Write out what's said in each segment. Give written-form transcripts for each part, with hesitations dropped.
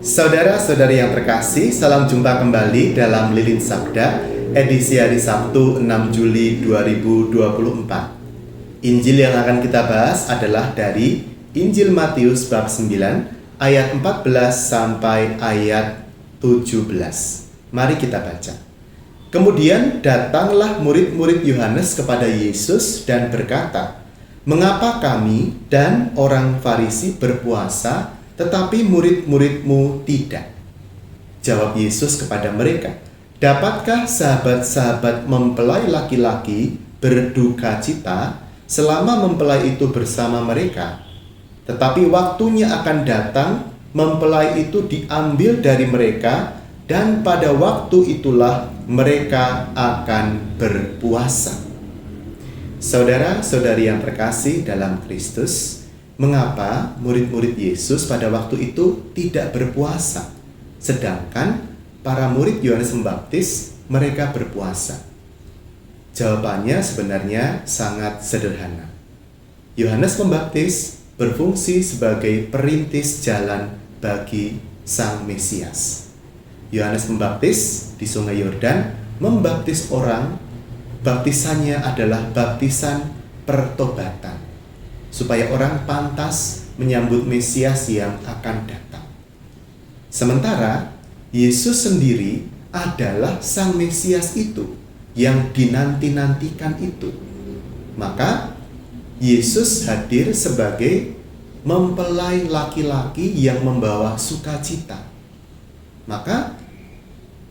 Saudara-saudari yang terkasih, salam jumpa kembali dalam Lilin Sabda, edisi hari Sabtu 6 Juli 2024. Injil yang akan kita bahas adalah dari Injil Matius bab 9 ayat 14 sampai ayat 17. Mari kita baca. Kemudian datanglah murid-murid Yohanes kepada Yesus dan berkata, "Mengapa kami dan orang Farisi berpuasa, tetapi murid-murid-mu tidak?" Jawab Yesus kepada mereka, "Dapatkah sahabat-sahabat mempelai laki-laki berduka cita selama mempelai itu bersama mereka? Tetapi waktunya akan datang, mempelai itu diambil dari mereka, dan pada waktu itulah mereka akan berpuasa." Saudara-saudari yang terkasih dalam Kristus, mengapa murid-murid Yesus pada waktu itu tidak berpuasa, sedangkan para murid Yohanes Pembaptis mereka berpuasa? Jawabannya sebenarnya sangat sederhana. Yohanes Pembaptis berfungsi sebagai perintis jalan bagi Sang Mesias. Yohanes Pembaptis di Sungai Yordan membaptis orang. Baptisannya adalah baptisan pertobatan, supaya orang pantas menyambut Mesias yang akan datang. Sementara Yesus sendiri adalah Sang Mesias itu yang dinanti-nantikan itu. Maka Yesus hadir sebagai mempelai laki-laki yang membawa sukacita. Maka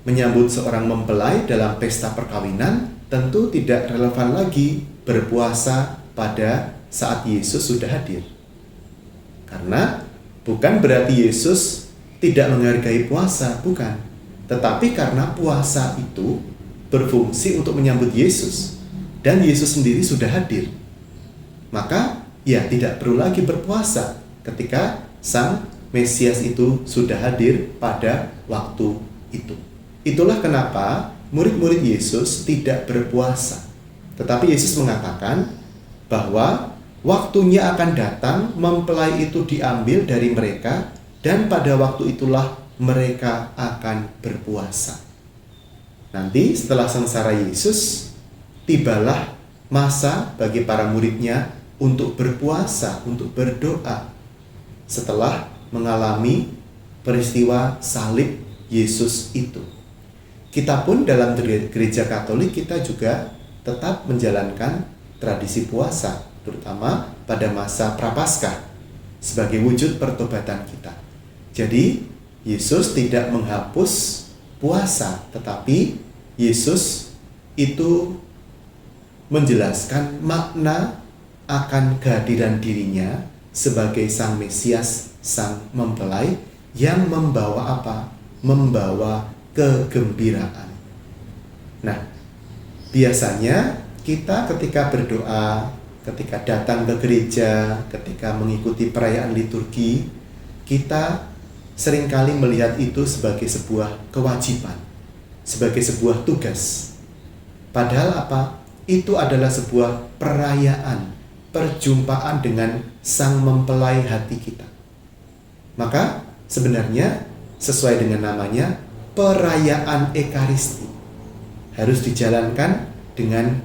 menyambut seorang mempelai dalam pesta perkawinan tentu tidak relevan lagi berpuasa pada saat Yesus sudah hadir. Karena bukan berarti Yesus tidak menghargai puasa, bukan. Tetapi karena puasa itu berfungsi untuk menyambut Yesus, dan Yesus sendiri sudah hadir, maka ya tidak perlu lagi berpuasa ketika Sang Mesias itu sudah hadir pada waktu itu. Itulah kenapa murid-murid Yesus tidak berpuasa. Tetapi Yesus mengatakan bahwa waktunya akan datang, mempelai itu diambil dari mereka, dan pada waktu itulah mereka akan berpuasa. Nanti setelah sengsara Yesus, tibalah masa bagi para muridnya untuk berpuasa, untuk berdoa, setelah mengalami peristiwa salib Yesus itu. Kita pun dalam gereja Katolik, kita juga tetap menjalankan tradisi puasa, terutama pada masa Prapaskah, sebagai wujud pertobatan kita. Jadi, Yesus tidak menghapus puasa, tetapi Yesus itu menjelaskan makna akan kehadiran dirinya sebagai Sang Mesias, Sang Mempelai, yang membawa apa? Membawa kegembiraan. Nah, biasanya kita ketika berdoa, ketika datang ke gereja, ketika mengikuti perayaan liturgi, kita seringkali melihat itu sebagai sebuah kewajiban, sebagai sebuah tugas. Padahal apa? Itu adalah sebuah perayaan, perjumpaan dengan Sang Mempelai hati kita. Maka sebenarnya sesuai dengan namanya, perayaan Ekaristi harus dijalankan dengan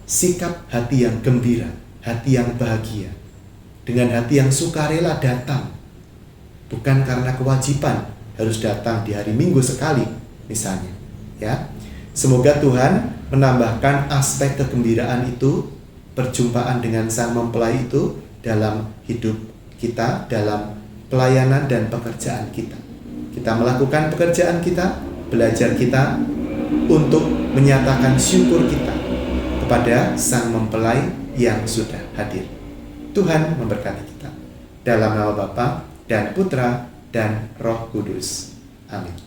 sikap hati yang gembira, hati yang bahagia, dengan hati yang sukarela datang, bukan karena kewajiban harus datang di hari Minggu sekali misalnya, ya. Semoga Tuhan menambahkan aspek kegembiraan itu, perjumpaan dengan Sang Mempelai itu dalam hidup kita, dalam pelayanan dan pekerjaan kita. Kita melakukan pekerjaan kita, belajar kita, untuk menyatakan syukur kita kepada Sang Mempelai yang sudah hadir. Tuhan memberkati kita. Dalam nama Bapa dan Putra dan Roh Kudus. Amin.